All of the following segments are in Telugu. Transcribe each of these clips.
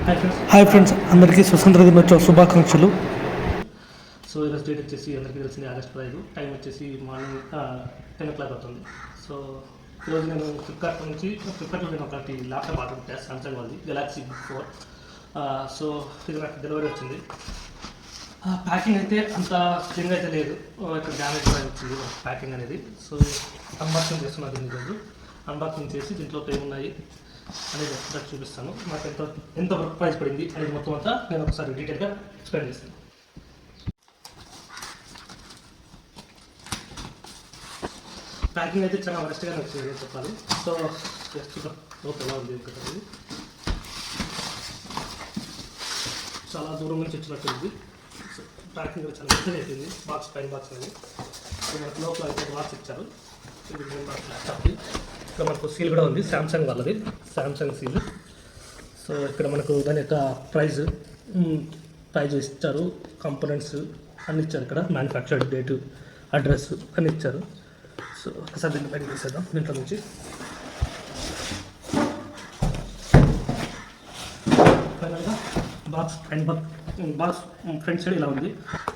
హాయ్ ఫ్రెండ్స్, అందరికీ స్వతంత్ర దినోత్సవ శుభాకాంక్షలు. సో ఈరోజు డేట్ వచ్చేసి అందరికీ తెలిసింది ఆగస్ట్ 5. టైం వచ్చేసి మార్నింగ్ 10 o'clock అవుతుంది. సో ఈరోజు నేను ఫ్లిప్కార్ట్లో నేను ఒకటి ల్యాప్టాప్ ఆర్డర్ పెట్టాను, సామ్సంగ్ వాళ్ళది గెలాక్సీ బుక్ 4. సో ఇది నాకు డెలివరీ వచ్చింది. ప్యాకింగ్ అయితే అంత స్ట్రింగ్ అయితే లేదు, ఇక్కడ డ్యామేజ్ కూడా వచ్చింది ప్యాకింగ్ అనేది. సో అన్బాక్సింగ్ చేస్తున్నారు దీన్ని. ఈరోజు అన్బాక్సింగ్ చేసి దీంట్లో ఏమున్నాయి అనేది ఒకసారి చూపిస్తాను. నాకు ఎంత వర్క్ ప్రైస్ పడింది అనేది మొత్తం అంతా నేను ఒకసారి డీటెయిల్గా ఎక్స్ప్లెయిన్ చేస్తాను. ప్యాకింగ్ అయితే చాలా వరస్ట్గా వచ్చింది చెప్పాలి. సో జస్ట్ లోపల ఎలా ఉంది కదా, చాలా దూరం నుంచి వచ్చినట్టుంది. సో ప్యాకింగ్ కూడా చాలా మంచిగా అయిపోయింది. బాక్స్ పైన బాక్స్ అనేది. సో మనకు లోపల అయితే బాక్స్ ఇచ్చారు. ఇది మెయిన్ బాక్స్ ల్యాప్టాప్ది. ఇక్కడ మనకు సీల్ కూడా ఉంది, శాంసంగ్ వాళ్ళది, శాంసంగ్ సీల్. సో ఇక్కడ మనకు దాని యొక్క ప్రైజ్ ఇచ్చారు, కంపోనెంట్స్ అన్ని ఇచ్చారు. ఇక్కడ మ్యానుఫ్యాక్చర్డ్ డేటు, అడ్రస్ అన్ని ఇచ్చారు. సో ఒకసారి దీన్ని బయటకు తీసేద్దాం దీంట్లో నుంచి. ఫైనల్గా బాక్స్ ఫ్రంట్ సైడ్ ఇలా ఉంది,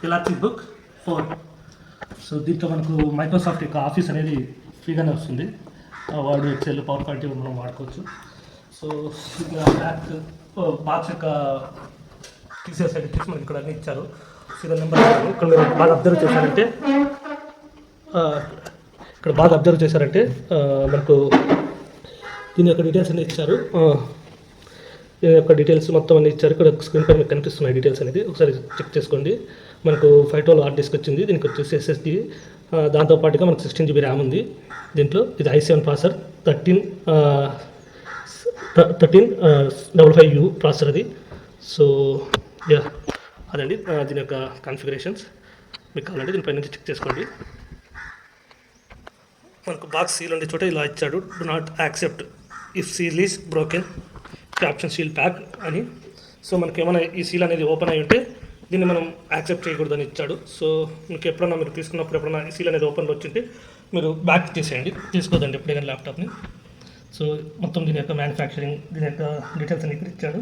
గెలాక్సీ బుక్ 4. సో దీంట్లో మనకు మైక్రోసాఫ్ట్ యొక్క ఆఫీస్ అనేది ఫ్రీగానే వస్తుంది. వర్డ్, ఎక్సెల్, పవర్ పాయింట్ మనం వాడుకోవచ్చు. సో బ్యాక్ బాక్స్ యొక్క టీసీఎస్ సైడ్ వచ్చేసి మనకి ఇక్కడ అన్నీ ఇచ్చారు. సీరియల్ నెంబర్ ఇక్కడ మీరు బాగా అబ్జర్వ్ చేశారంటే మనకు దీని యొక్క డీటెయిల్స్ అన్నీ ఇచ్చారు. దీని యొక్క డీటెయిల్స్ మొత్తం అన్నీ ఇచ్చారు. ఇక్కడ స్క్రీన్ పై మీకు కనిపిస్తున్నాయి డీటెయిల్స్ అనేది, ఒకసారి చెక్ చేసుకోండి. మనకు 512 హార్డ్ డిస్క్ వచ్చింది. దీనికి వచ్చేసి SSD, దాంతోపాటుగా మనకు 16 GB ర్యామ్ ఉంది దీంట్లో. ఇది i7 ప్రాసెసర్, 1355U ప్రాసెసర్ అది. సో అదండి దీని యొక్క కాన్ఫిగరేషన్స్. మీకు కావాలంటే దీనిపై నుంచి చెక్ చేసుకోండి. మనకు బాక్స్ సీల్ ఉండే చోట ఇలా ఇచ్చాడు, do not accept if seal is broken, caption seal pack అని. సో మనకి ఏమైనా ఈ సీల్ అనేది ఓపెన్ అయి ఉంటే దీన్ని మనం యాక్సెప్ట్ చేయకూడదని ఇచ్చాడు. సో మీకు ఎప్పుడన్నా మీరు తీసుకున్నప్పుడు ఎప్పుడన్నా ఈ సీల్ అనేది ఓపెన్లో వచ్చింటే మీరు బ్యాక్ చేసేయండి, తీసుకోదండి ఎప్పుడైనా ల్యాప్టాప్ని. సో మొత్తం దీని యొక్క మ్యానుఫ్యాక్చరింగ్, దీని యొక్క డీటెయిల్స్ అన్ని ఇక్కడ ఇచ్చాడు.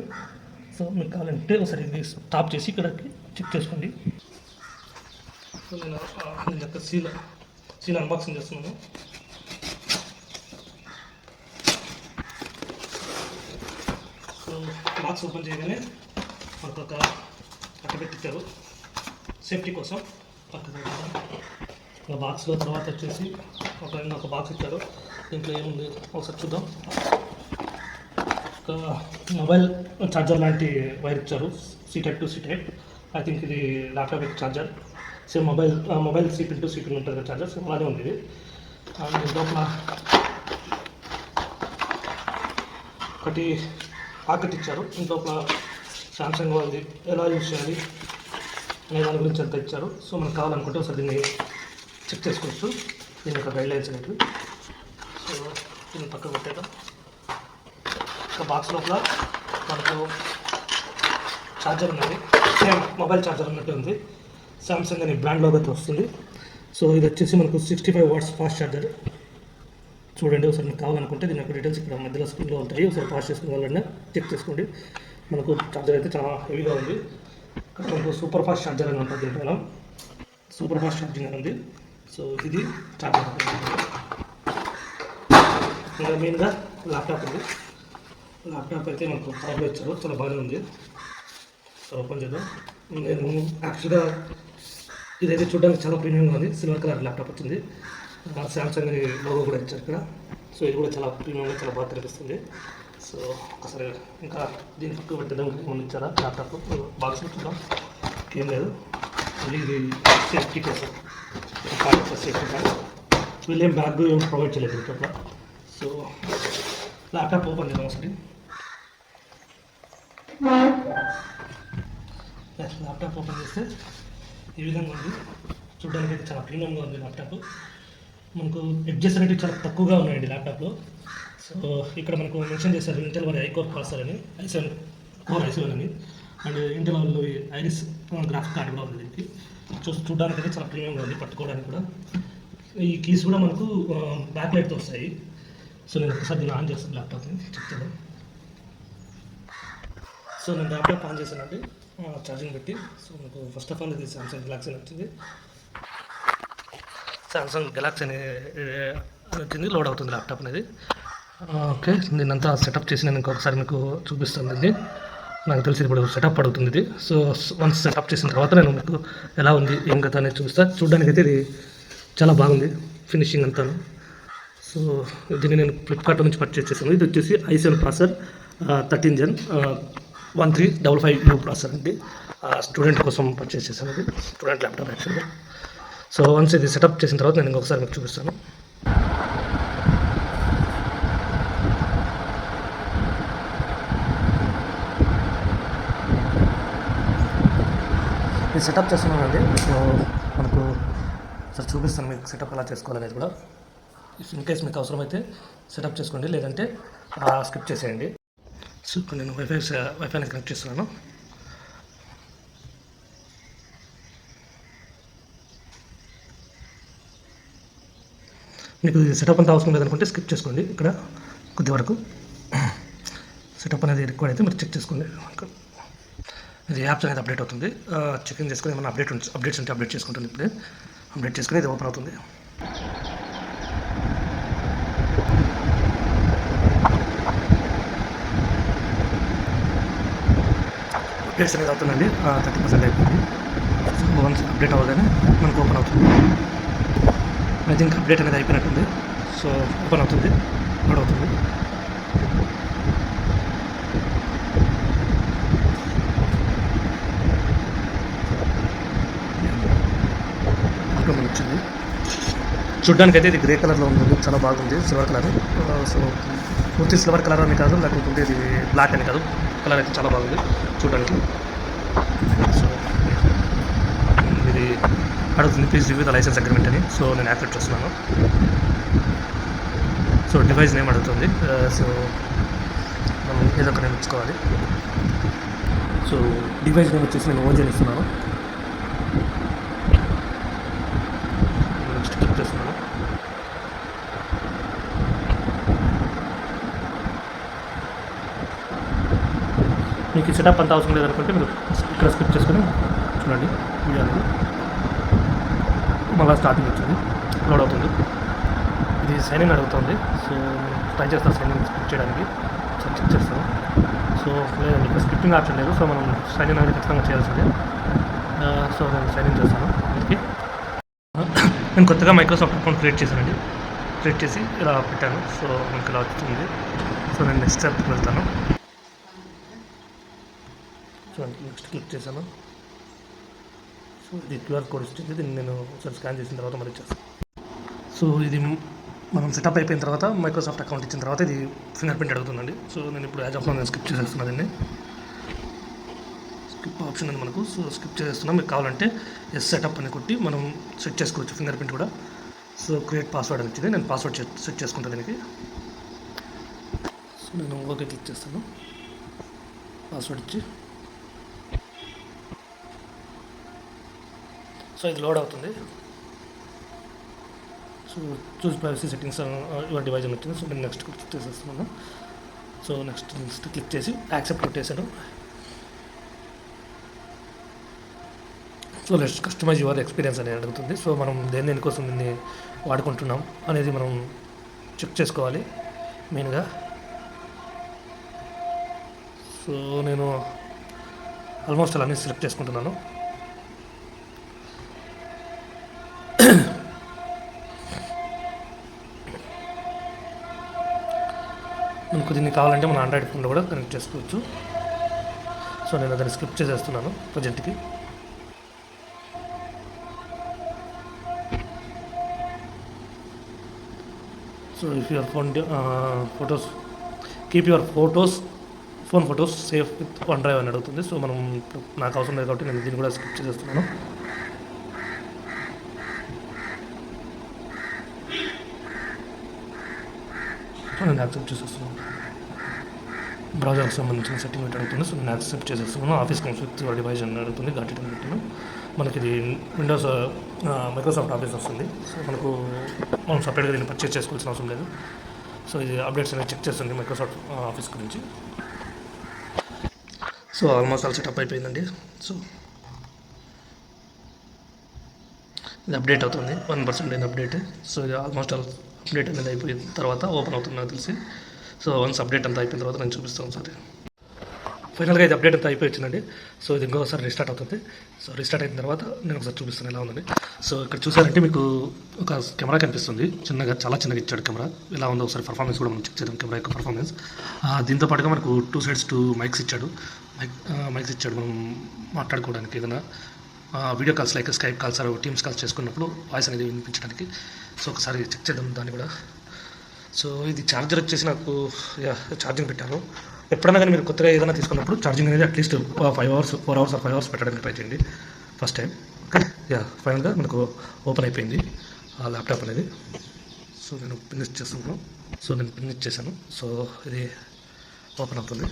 సో మీకు కావాలంటే ఒకసారి ఇది స్టాప్ చేసి ఇక్కడికి చెక్ చేసుకోండి. సో నేను దీని యొక్క సీల్ అన్బాక్సింగ్ చేస్తున్నాను. సో బాక్స్ ఓపెన్ చేయగానే మనకు ఒక పక్క పెట్టించారు సేఫ్టీ కోసం. పక్కన బాక్స్లో తర్వాత వచ్చేసి ఒక బాక్స్ ఇచ్చారు. దీంట్లో ఏముంది ఒకసారి చూద్దాం. ఒక మొబైల్ ఛార్జర్ లాంటి వైర్ ఇచ్చారు, C-type to C-type. I think ఇది ల్యాప్టాప్ యొక్క charger. Same mobile C-pin to C-pin ఉంటుంది కదా ఛార్జర్, సేమ్ అలానే ఉంది ఇది. లోపల ఒకటి పాకెట్ ఇచ్చారు. ఇంట్లోపల సామ్సంగ్ వాళ్ళది ఎలా యూజ్ చేయాలి అనే దాని గురించి అంతా ఇచ్చారు. సో మనకు కావాలనుకుంటే ఒకసారి దీన్ని చెక్ చేసుకోవచ్చు, దీని యొక్క గైడ్లైన్స్ అనేవి. సో దీన్ని పక్కన పెట్టేద్దాం. ఒక బాక్స్ లోపల మనకు ఛార్జర్ ఉన్నది, సేమ్ మొబైల్ ఛార్జర్ ఉన్నట్టు ఉంది. సామ్సంగ్ అనే బ్రాండ్ లోగోతో వస్తుంది. సో ఇది వచ్చేసి మనకు 65 watts ఫాస్ట్ ఛార్జర్. చూడండి ఒకసారి మీకు కావాలనుకుంటే దీని యొక్క డీటెయిల్స్ ఇక్కడ మధ్యలో స్క్రీన్లో ఉంటాయి, ఒకసారి పాస్ చేసుకోవాలన్నా చెక్ చేసుకోండి. మనకు ఛార్జర్ అయితే చాలా హెవీగా ఉంది. మనకు సూపర్ ఫాస్ట్ ఛార్జర్ అని ఉంటుంది, దీంట్లో సూపర్ ఫాస్ట్ ఛార్జింగ్ అని ఉంది. సో ఇది ఛార్జర్. ఇంకా మెయిన్గా ల్యాప్టాప్ ఉంది. ల్యాప్టాప్ అయితే మనకు కవర్లో ఇచ్చారు, చాలా బాగానే ఉంది. సో ఓపెన్ చేద్దాం. నేను యాక్చువల్గా ఇదైతే చూడడానికి చాలా ప్రీమియంగా ఉంది. సిల్వర్ కలర్ ల్యాప్టాప్ వచ్చింది. సామ్సంగ్ అని లోగో కూడా ఇచ్చారు ఇక్కడ. సో ఇది కూడా చాలా ప్రీమియంగా చాలా బాగా కనిపిస్తుంది. సో ఒకసారి ఇంకా దీని పక్కకు పెట్టేద్దాం. ఏమన్నా ఇచ్చారా ల్యాప్టాప్ బాక్స్ చూద్దాం. ఏం లేదు, మళ్ళీ ఇది సేఫ్టీ కోసం సేఫ్టీ బ్యాగ్. వీళ్ళు ఏం బ్యాగ్ ఏం ప్రొవైడ్ చేయలేదు ఇంట్లో. సో ల్యాప్టాప్ ఓపెన్ చేద్దాం ఒకసారి. ల్యాప్టాప్ ఓపెన్ చేస్తే ఈ విధంగా ఉంది. చూడడానికి అయితే చాలా ప్రీమియంగా ఉంది ల్యాప్టాప్. మనకు ఎడ్జెస్ అనేవి చాలా తక్కువగా ఉన్నాయండి ల్యాప్టాప్లో. సో ఇక్కడ మనకు మెన్షన్ చేశారు ఇంటెల్ వారి i-Core ప్రాసెసర్ అని, i7 అని. అండ్ ఇంటెల్ వాళ్ళు ఐరిస్ గ్రాఫిక్ కార్డు కూడా ఉంది దీనికి. చూడడానికి అయితే చాలా ప్రీమియంగా ఉంది, పట్టుకోవడానికి కూడా. ఈ కీస్ కూడా మనకు బ్యాక్ లైట్తో వస్తాయి. సో నేను ఒకసారి దీన్ని ఆన్ చేస్తాను ల్యాప్టాప్ని, చెక్ చేద్దాం. సో నేను ల్యాప్టాప్ ఆన్ చేశానండి, ఛార్జింగ్ పెట్టి. సో మీకు ఫస్ట్ ఆఫ్ ఆల్ ఇది సామ్సంగ్ గెలాక్సీ అని వచ్చింది. సామ్సంగ్ గెలాక్సీ అని వచ్చింది, లోడ్ అవుతుంది ల్యాప్టాప్ అనేది. ఓకే, నేనంతా సెటప్ చేసి నేను ఇంకొకసారి మీకు చూపిస్తాను. ఇది నాకు తెలిసి ఇప్పుడు సెటప్ అడుగుతుంది ఇది. సో వన్స్ సెటప్ చేసిన తర్వాత నేను మీకు ఎలా ఉంది ఏం కథ అనేది చూపిస్తాను. చూడడానికి అయితే ఇది చాలా బాగుంది, ఫినిషింగ్ అంతా. సో దీన్ని నేను ఫ్లిప్కార్ట్ నుంచి పర్చేస్ చేశాను. ఇది వచ్చేసి i7 processor 13 Gen 1355U processor అండి. స్టూడెంట్ కోసం పర్చేస్ చేశాను. ఇది స్టూడెంట్ ల్యాప్టాప్ యాక్చువల్గా. సో వన్స్ ఇది సెటప్ చేసిన తర్వాత నేను ఇంకొకసారి మీకు చూపిస్తాను. ఇది సెటప్ చేస్తున్నానండి. సో మనకు సార్ చూపిస్తాను మీకు సెటప్ ఎలా చేసుకోవాలనేది కూడా. ఇన్ కేస్ మీకు అవసరమైతే సెటప్ చేసుకోండి, లేదంటే స్కిప్ చేసేయండి. సో ఇప్పుడు నేను వైఫైని కనెక్ట్ చేస్తున్నాను. మీకు సెటప్ అంతా అవసరం లేదనుకుంటే స్కిప్ చేసుకోండి. ఇక్కడ కొద్ది వరకు సెటప్ అనేది రిక్వైర్డ్ అయితే మీరు చెక్ చేసుకోండి. ఇది యాప్స్ అనేది అప్డేట్ అవుతుంది. చెకింగ్ చేసుకుని ఏమైనా అప్డేట్స్ ఉంటే అప్డేట్ చేసుకుంటుంది. ఇప్పుడే అప్డేట్ చేసుకుని ఇది ఓపెన్ అవుతుంది. అప్డేట్స్ అనేది అవుతుందండి. 30% అయిపోయింది. సో వన్స్ అప్డేట్ అవ్వగానే మనకు ఓపెన్ అవుతుంది. ఐ థింక్ అప్డేట్ అనేది అయిపోయినట్టుంది. సో ఓపెన్ అవుతుంది, లోడ్ అవుతుంది. వచ్చింది. చూడ్డానికి అయితే ఇది గ్రే కలర్లో ఉంది, చాలా బాగుంది. Silver colour. సో పూర్తి సిల్వర్ కలర్ అని కాదు, లేకపోతే ఇది బ్లాక్ అని కాదు, కలర్ అయితే చాలా బాగుంది చూడడానికి. సో ఇది అడుగుతుంది please review the license agreement అని. సో నేను యాక్సెప్ట్ చేస్తున్నాను. సో డివైస్ నేమ్ అడుగుతుంది. సో మనం ఏదో ఒక నేమ్ ఇచ్చుకోవాలి. సో డివైస్ నేమ్ వచ్చేసి నేను ఓజన్ ఇస్తున్నాను. నెక్స్ట్ క్లిక్ చేస్తున్నాను. మీకు సెటప్ అంత అవసరం లేదనుకుంటే మీరు ఇక్కడ స్కిప్ చేసుకొని చూడండి. వీడియో అనేది మళ్ళీ స్టార్టింగ్ వచ్చింది, లోడ్ అవుతుంది. ఇది సైన్ ఇన్ అడుగుతుంది. సో ట్రై చేస్తాను సైన్ ఇన్ స్కిప్ చేయడానికి. సో చెక్ చేస్తాను. సో లేదండి, ఇక్కడ స్కిప్పింగ్ ఆప్షన్ లేదు. సో మనం సైన్ ఇన్ అనేది ఖచ్చితంగా చేయాల్సిందే. సో నేను సైన్ ఇన్ చేస్తాను. దీనికి నేను కొత్తగా మైక్రోసాఫ్ట్ అకౌంట్ క్రియేట్ చేశానండి. క్రియేట్ చేసి ఇలా పెట్టాను. సో మనకి ఇలా వచ్చింది. సో నేను నెక్స్ట్ స్టెప్కి వెళ్తాను. సో నెక్స్ట్ క్లిక్ చేశాను. సో ఇది క్యూఆర్ కోడ్ ఇస్తుంది. దీన్ని నేను ఒకసారి స్కాన్ చేసిన తర్వాత మరి ఇచ్చేస్తాను. సో ఇది మనం సెటప్ అయిపోయిన తర్వాత మైక్రోసాఫ్ట్ అకౌంట్ ఇచ్చిన తర్వాత ఇది ఫింగర్ ప్రింట్ అడుగుతుందండి. సో నేను ఇప్పుడు యాజ్ ఆఫ్ నేను స్కిప్ చేసేస్తున్నాను. దీన్ని స్కిప్ ఆప్షన్ ఉంది మనకు. సో స్కిప్ చేస్తున్నాం. మీకు కావాలంటే ఎస్ సెటప్ అని కొట్టి మనం సెట్ చేసుకోవచ్చు ఫింగర్ ప్రింట్ కూడా. సో క్రియేట్ పాస్వర్డ్ అని వచ్చింది. నేను పాస్వర్డ్ సెట్ చేసుకుంటాను దీనికి. సో నేను ఓకే క్లిక్ చేస్తాను. పాస్వర్డ్ ఇచ్చి సో ఇది లోడ్ అవుతుంది. So choose privacy settings your device అని వచ్చింది. సో నేను నెక్స్ట్ క్లిక్ చేసేస్తున్నాను. సో నెక్స్ట్ క్లిక్ చేసి యాక్సెప్ట్ కొట్టేశాను. So let's customize your experience అనేది అడుగుతుంది. సో మనం దేనికోసం దీన్ని వాడుకుంటున్నాం అనేది మనం చెక్ చేసుకోవాలి మెయిన్గా. సో నేను ఆల్మోస్ట్ అలా అన్నీ సెలెక్ట్ చేసుకుంటున్నాను. మనకు దీన్ని కావాలంటే మన ఆండ్రాయిడ్ ఫోన్లో కూడా కనెక్ట్ చేసుకోవచ్చు. సో నేను దాన్ని స్కిప్ చేసేస్తున్నాను ప్రజెంట్కి. So if your phone photos keep your phone photos safe with OneDrive అని అడుగుతుంది. సో మనం నాకు అవసరం లేదు కాబట్టి నేను దీన్ని కూడా స్కిప్ చేసేస్తున్నాను. నేను యాక్సెప్ట్ చేసేస్తున్నాను. బ్రౌజర్కి సంబంధించిన సెట్టింగ్ అడుగుతుంది. సో నేను యాక్సెప్ట్ చేసేస్తున్నాను. Office comes with your device అని అడుగుతుంది. గాట్ ఇట్ అని పెట్టాను. మనకి ఇది విండోస్ మైక్రోసాఫ్ట్ ఆఫీస్ వస్తుంది. సో మనం సపరేట్గా దీన్ని పర్చేస్ చేసుకోవాల్సిన అవసరం లేదు. సో ఇది అప్డేట్స్ అనేది చెక్ చేస్తుంది మైక్రోసాఫ్ట్ ఆఫీస్ గురించి. సో ఆల్మోస్ట్ ఆల్ సెటప్ అయిపోయిందండి. సో ఇది అప్డేట్ అవుతుంది, 1% అయింది అప్డేట్. సో ఇది ఆల్మోస్ట్ ఆల్ అప్డేట్ అనేది అయిపోయిన తర్వాత ఓపెన్ అవుతుంది నాకు తెలిసి. సో వన్స్ అప్డేట్ అంతా అయిపోయిన తర్వాత నేను చూపిస్తాను సరే. ఫైనల్గా ఇది అప్డేట్ అంతా అయిపోయి వచ్చిందండి. సో ఇది ఇంకోసారి రీస్టార్ట్ అవుతుంది. సో రీస్టార్ట్ అయిన తర్వాత నేను ఒకసారి చూపిస్తాను ఎలా ఉందని. సో ఇక్కడ చూసారంటే మీకు ఒక కెమెరా కనిపిస్తుంది, చిన్నగా, చాలా చిన్నగా ఇచ్చాడు కెమెరా. ఎలా ఉందో ఒకసారి పర్ఫార్మెన్స్ కూడా మనం చెక్ చేద్దాం, కెమెరా యొక్క పర్ఫార్మెన్స్. దీంతో పాటుగా మనకు 2 sides 2 మైక్స్ ఇచ్చాడు. మైక్స్ ఇచ్చాడు మనం మాట్లాడుకోవడానికి, ఏదైనా video calls like Skype calls teams calls చేసుకున్నప్పుడు వాయిస్ అనేది వినిపించడానికి. సో ఒకసారి చెక్ చేద్దాం దాన్ని కూడా. సో ఇది ఛార్జర్ వచ్చేసి నాకు ఛార్జింగ్ పెట్టాను. ఎప్పుడైనా కానీ మీరు కొత్తగా ఏదైనా తీసుకున్నప్పుడు ఛార్జింగ్ అనేది అట్లీస్ట్ 5 hours 4 hours 5 hours పెట్టడానికి ట్రై చేయండి ఫస్ట్ టైం. ఓకే, ఫైనల్గా మనకు ఓపెన్ అయిపోయింది ఆ ల్యాప్టాప్ అనేది. సో నేను ఫినిష్ చేస్తున్నాను. సో నేను ఫినిష్ చేశాను. సో ఇది ఓపెన్ అవుతుంది.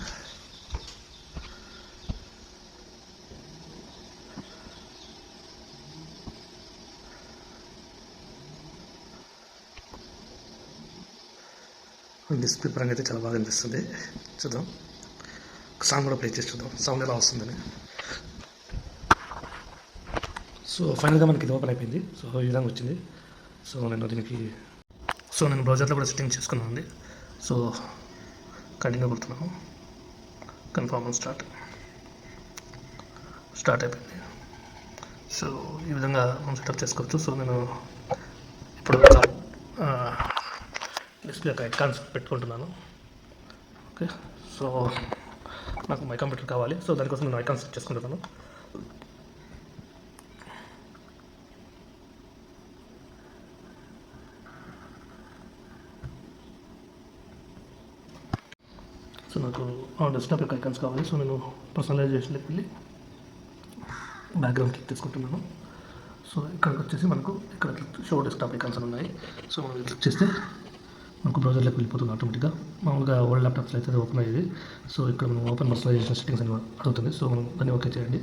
డిస్ప్లే పరంగా అయితే చాలా బాగా అనిపిస్తుంది. చూద్దాం, సాంగ్ కూడా ప్లే చేసి చూద్దాం సౌండ్ ఎలా వస్తుందని. సో ఫైనల్గా మనకి ఇది ఓపెన్ అయిపోయింది. సో ఈ విధంగా వచ్చింది. సో నేను బ్రౌజర్లో కూడా సెట్టింగ్ చేసుకున్నాను అండి. సో కంటిన్యూ కొడుతున్నాను. కన్ఫర్మ్ స్టార్ట్ అయిపోయింది. సో ఈ విధంగా మనం సెటప్ చేసుకోవచ్చు. సో నేను ఇప్పుడు డిస్ప్లే యొక్క ఐకాన్స్ పెట్టుకుంటున్నాను. ఓకే, సో నాకు మై కంప్యూటర్ కావాలి. సో దానికోసం నేను ఐకాన్స్ సెట్ చేసుకుంటున్నాను. సో నాకు డెస్క్టాప్ యొక్క ఐకాన్స్ కావాలి. సో నేను పర్సనలైజేషన్లోకి వెళ్ళి బ్యాక్గ్రౌండ్ క్లిక్ తీసుకుంటున్నాను. సో ఇక్కడికి వచ్చేసి మనకు ఇక్కడ షో డెస్క్టాప్ ఐకాన్స్ అని ఉన్నాయి. సో మనం క్లిక్ చేస్తే మనకు బ్రౌజర్లోకి వెళ్ళిపోతుంది ఆటోమేటిక్గా. మామూలుగా ఓల్డ్ ల్యాప్టాప్స్లో అయితే ఓపెన్ అయ్యేది. సో ఇక్కడ మనం ఓపెన్ పర్సనలైజేషన్ సెట్టింగ్స్ అని అడుగుతుంది. సో మనం దాన్ని ఓకే చేయండి.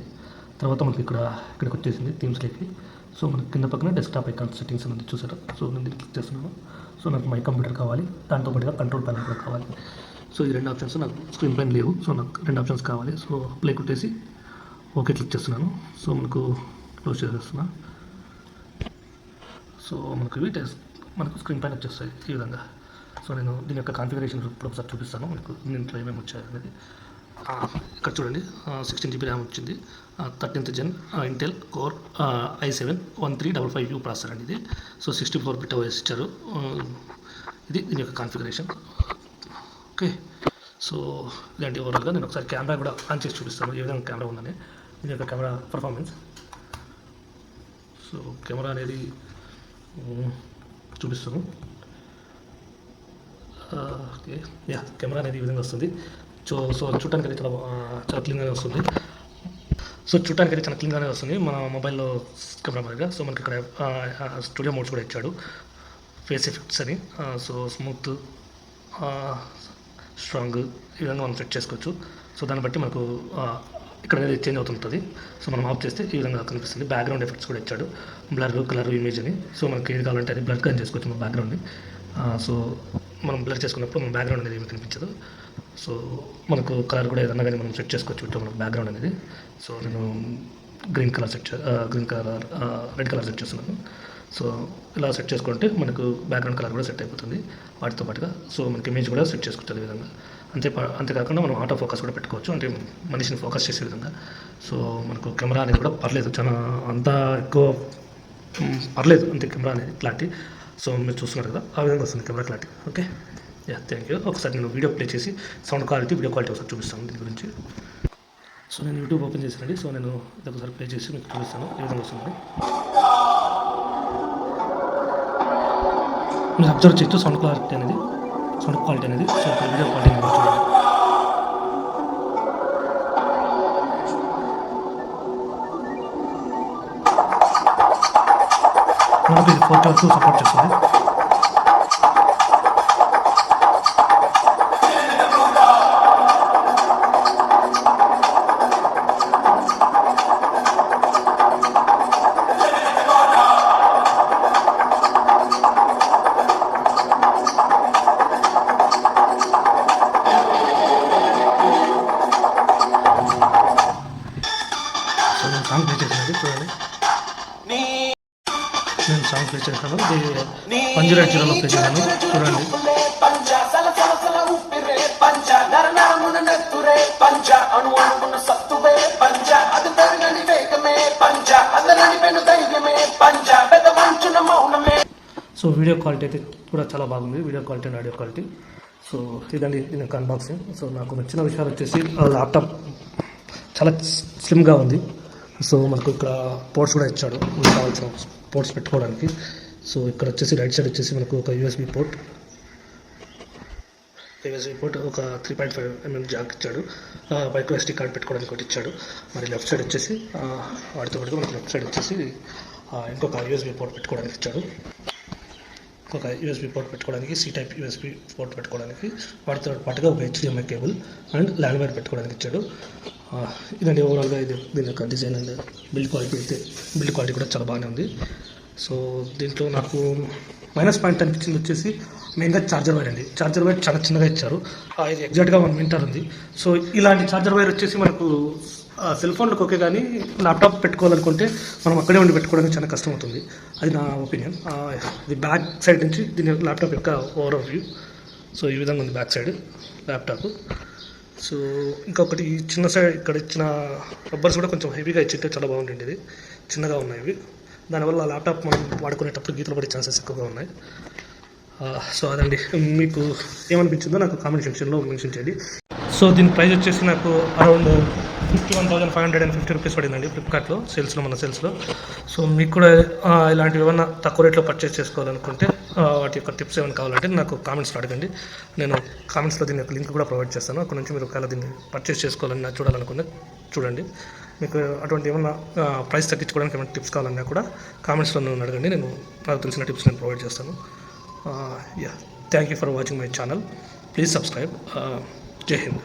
తర్వాత మనకి ఇక్కడికి వచ్చేసింది థీమ్స్లోకి. సో మనకి కింద పక్కన డెస్క్టాప్ ఐకాన్స్ సెట్టింగ్స్ అనేది చూసారా. సో నేను దీన్ని క్లిక్ చేస్తున్నాను. సో నాకు మై కంప్యూటర్ కావాలి, దాంతో పాటుగా కంట్రోల్ ప్యానల్ కూడా కావాలి. సో ఈ 2 ఆప్షన్స్ నాకు స్క్రీన్ పైన లేవు. సో నాకు 2 ఆప్షన్స్ కావాలి. సో ప్లే కొట్టేసి ఓకే క్లిక్ చేస్తున్నాను. సో మనకు క్లోజ్ చేసేస్తున్నా. సో మనకు స్క్రీన్ పైన వచ్చేస్తాయి ఈ విధంగా. సో నేను దీని యొక్క కాన్ఫిగరేషన్ ఇప్పుడు ఒకసారి చూపిస్తాను మీకు దీంట్లో ఏమేమి వచ్చాయి అనేది. ఇక్కడ చూడండి, 16 GB ర్యామ్ వచ్చింది, 13th Gen Intel core i7-1355U processor అండి ఇది. సో 64-bit OS ఇచ్చారు. ఇది దీని యొక్క కాన్ఫిగరేషన్. ఓకే, సో ఇలాంటి ఓవరాల్గా నేను ఒకసారి కెమెరా కూడా ఆన్ చేసి చూపిస్తాను ఏ విధంగా కెమెరా ఉందని. దీని యొక్క కెమెరా పర్ఫార్మెన్స్. సో కెమెరా అనేది చూపిస్తాను. ఓకే, కెమెరా అనేది ఈ విధంగా వస్తుంది. సో చూడటానికి అయితే చాలా క్లీన్గానే వస్తుంది. మన మొబైల్లో కెమెరా మాదిరిగా. సో మనకి ఇక్కడ స్టూడియో మోడ్స్ కూడా ఇచ్చాడు, ఫేస్ ఎఫెక్ట్స్ అని. సో స్మూత్, స్ట్రాంగ్ ఈ విధంగా మనం సెట్ చేసుకోవచ్చు. సో దాన్ని బట్టి మనకు ఇక్కడ అనేది చేంజ్ అవుతుంటుంది. సో మనం ఆఫ్ చేస్తే ఈ విధంగా కనిపిస్తుంది. బ్యాక్గ్రౌండ్ ఎఫెక్ట్స్ కూడా ఇచ్చాడు, బ్లర్, కలర్, ఇమేజ్ అని. సో మనకి ఏది కావాలంటే అది బ్లర్ కానీ చేసుకోవచ్చు మన బ్యాక్గ్రౌండ్ని. సో మనం బ్లర్ చేసుకున్నప్పుడు మన బ్యాక్గ్రౌండ్ అనేది ఏమి కనిపించదు. సో మనకు కలర్ కూడా ఏదన్నా కానీ మనం సెట్ చేసుకోవచ్చు ఇటు మన బ్యాక్గ్రౌండ్ అనేది. సో నేను రెడ్ కలర్ సెట్ చేస్తున్నాను. సో ఇలా సెట్ చేసుకుంటే మనకు బ్యాక్గ్రౌండ్ కలర్ కూడా సెట్ అయిపోతుంది వాటితో పాటుగా. సో మనకి ఇమేజ్ కూడా సెట్ చేసుకోవచ్చు అదే విధంగా. అంతేకాకుండా మనం ఆటో ఫోకస్ కూడా పెట్టుకోవచ్చు, అంటే మనిషిని ఫోకస్ చేసే విధంగా. సో మనకు కెమెరా అనేది కూడా పర్లేదు, చాలా అంత ఎక్కువ పర్లేదు అంతే కెమెరా అనేది క్లారిటీ. సో మీరు చూస్తున్నారు కదా ఆ విధంగా వస్తుంది camera clarity. Okay, thank you. ఒకసారి నేను వీడియో ప్లే చేసి సౌండ్ క్వాలిటీ, వీడియో క్వాలిటీ ఒకసారి చూపిస్తాను దీని గురించి. సో నేను యూట్యూబ్ ఓపెన్ చేశానండి. సో నేను ఇది ఒకసారి ప్లే చేసి మీకు చూపిస్తాను ఏ విధంగా వస్తుంది. మీరు అబ్జర్వ్ చేయొచ్చు సౌండ్ క్వాలిటీ అనేది. సో వీడియో క్వాలిటీ అనేది చూడండి. మనకు ఇది 4K వరకు సపోర్ట్ చేస్తుంది. సాంగ్ ప్లే చేసినది చూడండి. నేను సాంగ్ ప్లే చేశాను, ఇది 108 ప్లే చేశాను చూడండి. సో వీడియో క్వాలిటీ అయితే కూడా చాలా బాగుంది, video quality and audio quality. So ఇదండి దీని యొక్క అన్బాక్సింగ్. సో నాకు నచ్చిన విషయాలు వచ్చేసి ల్యాప్టాప్ చాలా స్లిమ్గా ఉంది. సో మనకు ఇక్కడ పోర్ట్స్ కూడా ఇచ్చాడు, మనకు కావాల్సిన పోర్ట్స్ పెట్టుకోవడానికి. సో ఇక్కడ వచ్చేసి రైట్ సైడ్ వచ్చేసి మనకు ఒక యూఎస్బి పోర్ట్, ఒక 3.5mm జాక్ ఇచ్చాడు, మైక్రో SD కార్డ్ పెట్టుకోవడానికి ఒకటి ఇచ్చాడు. మరి లెఫ్ట్ సైడ్ వచ్చేసి వాటితో పాటుగా మనకు లెఫ్ట్ సైడ్ వచ్చేసి ఇంకొక యూఎస్బి పోర్ట్ పెట్టుకోవడానికి ఇచ్చాడు. ఒక యూఎస్బి పోర్ట్ పెట్టుకోవడానికి, C టైప్ యూఎస్బి పోర్ట్ పెట్టుకోవడానికి, వాటితో పాటుగా ఒక HDMI cable and land wire పెట్టుకోవడానికి ఇచ్చాడు. ఇదండి ఓవరాల్గా ఇది దీని యొక్క డిజైన్ అండ్ బిల్డ్ క్వాలిటీ కూడా చాలా బాగానే ఉంది. సో దీంట్లో నాకు మైనస్ పాయింట్ అనిపించింది వచ్చేసి మెయిన్గా ఛార్జర్ వైర్ అండి. ఛార్జర్ వైర్ చాలా చిన్నగా ఇచ్చారు, ఇది ఎగ్జాక్ట్గా 1 మీటర్ ఉంది. సో ఇలాంటి ఛార్జర్ వైర్ వచ్చేసి మనకు సెల్ ఫోన్లకు ఓకే, కానీ ల్యాప్టాప్ పెట్టుకోవాలనుకుంటే మనం అక్కడే ఉండి పెట్టుకోవడానికి చాలా కష్టం అవుతుంది. అది నా ఒపీనియన్. ఇది బ్యాక్ సైడ్ నుంచి దీని ల్యాప్టాప్ యొక్క ఓవరాల్ వ్యూ. సో ఈ విధంగా ఉంది బ్యాక్ సైడ్ ల్యాప్టాప్. సో ఇంకొకటి చిన్న సైడ్ ఇక్కడ ఇచ్చిన రబ్బర్స్ కూడా కొంచెం హెవీగా ఇచ్చింటే చాలా బాగుంటుంది. ఇది చిన్నగా ఉన్నాయి ఇవి, దానివల్ల ల్యాప్టాప్ మనం వాడుకునేటప్పుడు గీతలు పడే ఛాన్సెస్ ఎక్కువగా ఉన్నాయి. సో అదండి, మీకు ఏమనిపించిందో నాకు కామెంట్ సెక్షన్లో మెన్షన్ చేయండి. సో దీని ప్రైస్ వచ్చేసి నాకు అరౌండ్ 51,550 రూపీస్ పడిందండి ఫ్లిప్కార్ట్లో, మన సేల్స్లో. సో మీకు కూడా ఇలాంటివి ఏమన్నా తక్కువ రేట్లో పర్చేస్ చేసుకోవాలనుకుంటే వాటి యొక్క టిప్స్ ఏమైనా కావాలంటే నాకు కామెంట్స్లో అడగండి. నేను కామెంట్స్లో దీని యొక్క లింక్ కూడా ప్రొవైడ్ చేస్తాను. అక్కడ నుంచి మీరు ఒకవేళ దీన్ని పర్చేస్ చేసుకోవాలన్నా చూడాలనుకుంటే చూడండి. మీకు అటువంటి ఏమన్నా ప్రైస్ తగ్గించుకోవడానికి ఏమైనా టిప్స్ కావాలన్నా కూడా కామెంట్స్లో నన్ను అడగండి, నాకు తెలిసిన టిప్స్ నేను ప్రొవైడ్ చేస్తాను. Thank you for watching my channel. Please subscribe. జై హింద్.